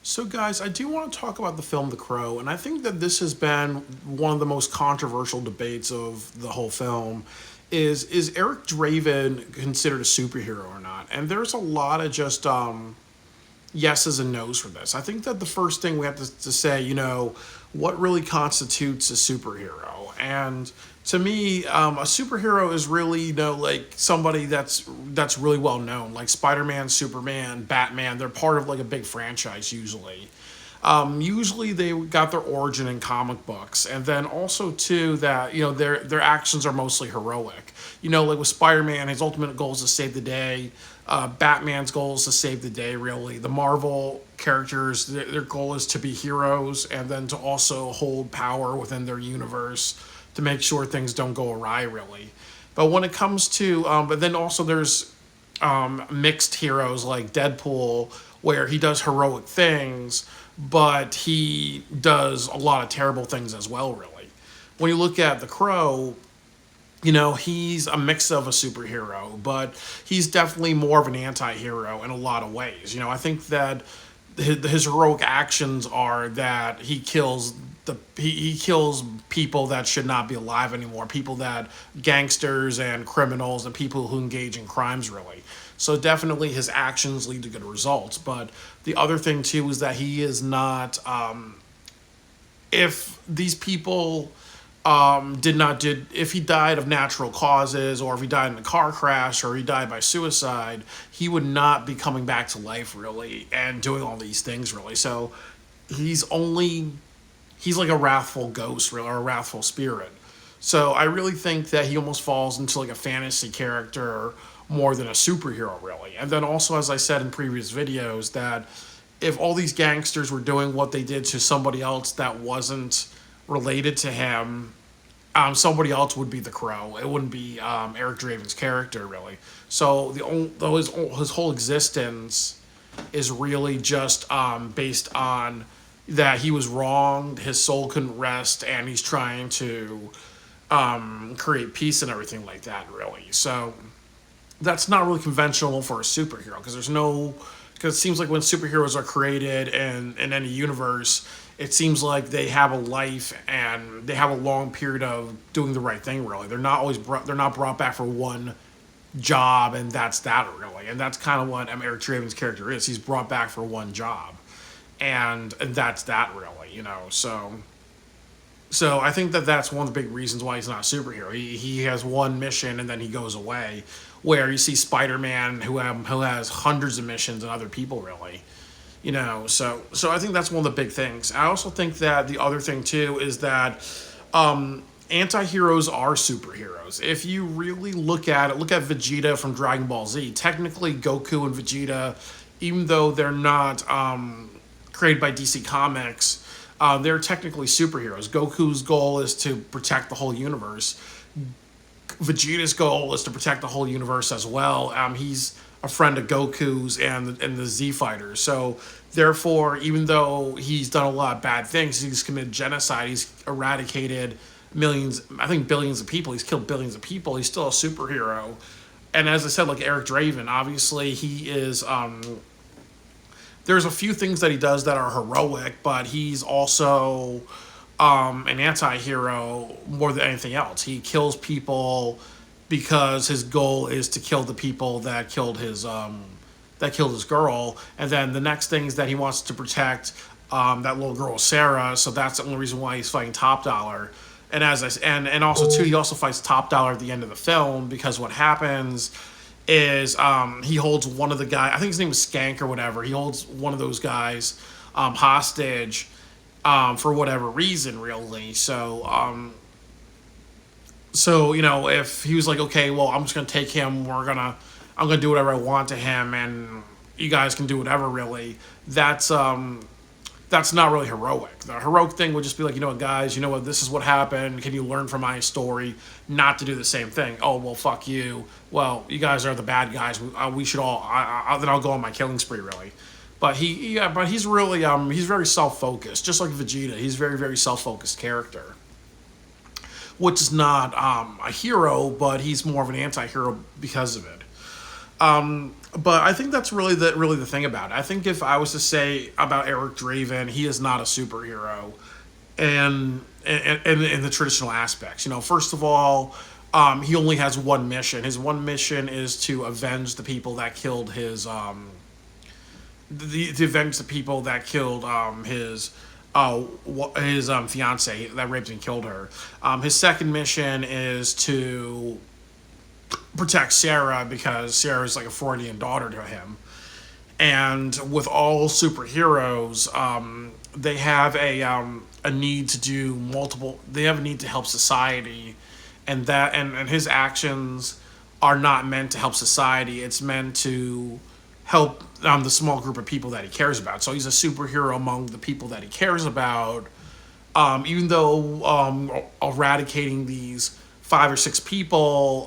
So, guys, I do want to talk about the film The Crow, and I think that this has been one of the most controversial debates of the whole film. Is Eric Draven considered a superhero or not? And there's a lot of just yeses and nos for this. I think that the first thing we have to say, what really constitutes a superhero? And to me, a superhero is really, like somebody that's really well known, like Spider-Man, Superman, Batman. They're part of like a big franchise usually. Usually they got their origin in comic books, and then also too that their actions are mostly heroic. Like with Spider-Man, his ultimate goal is to save the day. Batman's goal is to save the day. Really, the Marvel characters, their goal is to be heroes, and then to also hold power within their universe to make sure things don't go awry. Really, but when it comes to, but then also there's mixed heroes like Deadpool, where he does heroic things, but he does a lot of terrible things as well, really. When you look at The Crow, he's a mix of a superhero, but he's definitely more of an anti hero in a lot of ways. I think that his heroic actions are that he kills people that should not be alive anymore, people that gangsters and criminals and people who engage in crimes, really. So definitely his actions lead to good results. But the other thing too is that he is not. If these people if he died of natural causes, or if he died in a car crash, or he died by suicide, he would not be coming back to life really and doing all these things really. So he's like a wrathful ghost really, or a wrathful spirit. So I really think that he almost falls into like a fantasy character more than a superhero really. And then also, as I said in previous videos, that if all these gangsters were doing what they did to somebody else that wasn't related to him, somebody else would be the Crow. It wouldn't be Eric Draven's character, really. So his whole existence is really just based on that he was wronged, his soul couldn't rest, and he's trying to create peace and everything like that, really. So that's not really conventional for a superhero, because it seems like when superheroes are created in any universe, it seems like they have a life and they have a long period of doing the right thing. Really, they're not brought back for one job, and that's that really. And that's kind of what Eric Draven's character is. He's brought back for one job, and that's that really. So I think that that's one of the big reasons why he's not a superhero. He has one mission and then he goes away. Where you see Spider-Man, who has hundreds of missions and other people really. So I think that's one of the big things. I also think that the other thing too is that anti-heroes are superheroes. If you really look at Vegeta from Dragon Ball Z. Technically, Goku and Vegeta, even though they're not created by DC Comics, they're technically superheroes. Goku's goal is to protect the whole universe. Vegeta's goal is to protect the whole universe as well. He's a friend of Goku's and the Z Fighters. So therefore, even though he's done a lot of bad things, he's committed genocide. He's eradicated millions, I think billions of people. He's killed billions of people. He's still a superhero. And as I said, like Eric Draven, obviously he is. There's a few things that he does that are heroic, but he's also an anti-hero more than anything else. He kills people because his goal is to kill the people that killed his girl, and then the next thing is that he wants to protect that little girl Sarah. So that's the only reason why he's fighting Top Dollar. And and also too, he also fights Top Dollar at the end of the film, because what happens is he holds one of the guys. I think his name is Skank or whatever. He holds one of those guys hostage. For whatever reason, really. So if he was like, okay, well, I'm just gonna take him. I'm gonna do whatever I want to him, and you guys can do whatever. Really, that's not really heroic. The heroic thing would just be like, guys, this is what happened. Can you learn from my story not to do the same thing? Oh, well, fuck you. Well, you guys are the bad guys. We should all. Then I'll go on my killing spree, really. But he's really he's very self-focused, just like Vegeta. He's a very, very self-focused character, which is not a hero, but he's more of an anti-hero because of it. But I think that's really the thing about it. I think if I was to say about Eric Draven, he is not a superhero, and in the traditional aspects. First of all, he only has one mission. His one mission is to avenge the people that killed to avenge the people that killed his fiance that raped and killed her. His second mission is to protect Sarah because Sarah is like a Freudian daughter to him. And with all superheroes, they have a need to do multiple. They have a need to help society, and his actions are not meant to help society. It's meant to help the small group of people that he cares about. So he's a superhero among the people that he cares about. Even though eradicating these 5 or 6 people,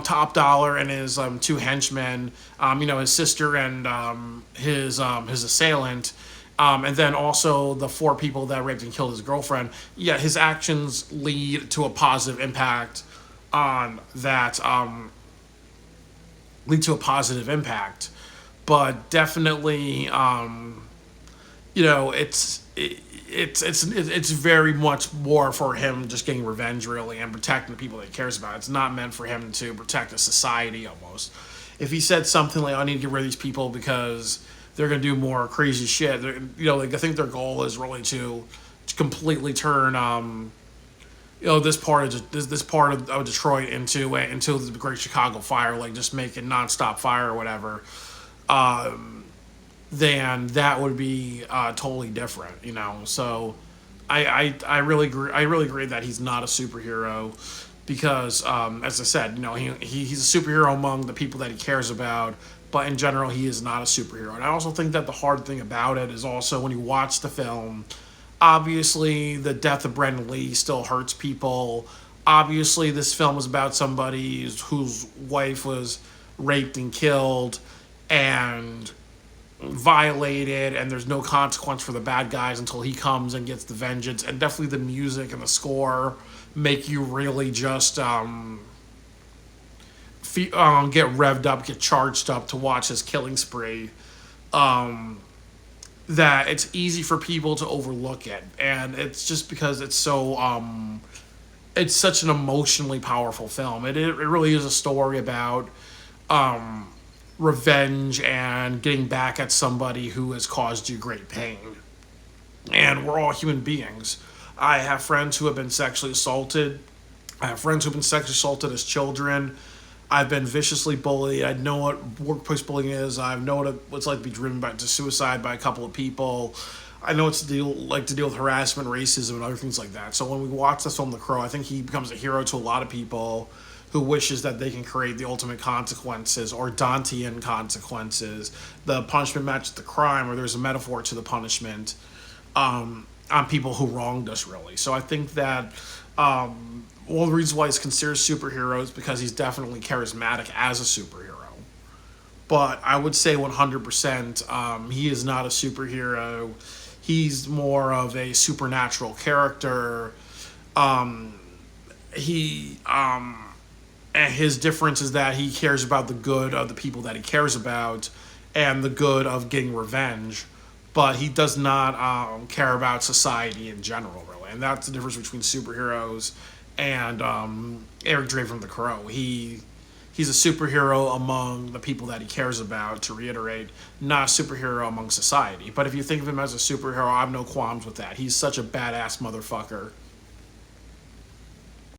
Top Dollar and his two henchmen, his sister and his assailant, and then also the 4 people that raped and killed his girlfriend. Yeah, his actions lead to a positive impact on that. Lead to a positive impact, but definitely, it's very much more for him just getting revenge really and protecting the people that he cares about. It's not meant for him to protect a society almost. If he said something like, "I need to get rid of these people because they're gonna do more crazy shit," I think their goal is really to completely turn this part of Detroit into the Great Chicago Fire, like just make it nonstop fire or whatever. Then that would be totally different. So I really agree. I really agree that he's not a superhero because, as I said, he's a superhero among the people that he cares about. But in general, he is not a superhero. And I also think that the hard thing about it is also when you watch the film, obviously the death of Brendan Lee still hurts people. Obviously, this film is about somebody whose wife was raped and killed and violated, and there's no consequence for the bad guys until he comes and gets the vengeance. And definitely the music and the score make you really just get revved up, get charged up to watch his killing spree. That it's easy for people to overlook it, and it's just because it's such an emotionally powerful film. It really is a story about revenge and getting back at somebody who has caused you great pain. And we're all human beings. I have friends who have been sexually assaulted. I have friends who've been sexually assaulted as children. I've been viciously bullied. I know what workplace bullying is. I know what it's like to be driven to suicide by a couple of people. I know it's to deal with harassment, racism, and other things like that. So when we watch the film The Crow, I think he becomes a hero to a lot of people who wishes that they can create the ultimate consequences or Dantean consequences. The punishment matches the crime, or there's a metaphor to the punishment on people who wronged us, really. So I think that one of the reasons why he's considered a superhero is because he's definitely charismatic as a superhero. But I would say 100% he is not a superhero. He's more of a supernatural character. He and his difference is that he cares about the good of the people that he cares about and the good of getting revenge, but he does not care about society in general, really. And that's the difference between superheroes and Eric Draven from The Crow. He's a superhero among the people that he cares about, to reiterate, not a superhero among society. But if you think of him as a superhero, I have no qualms with that. He's such a badass motherfucker.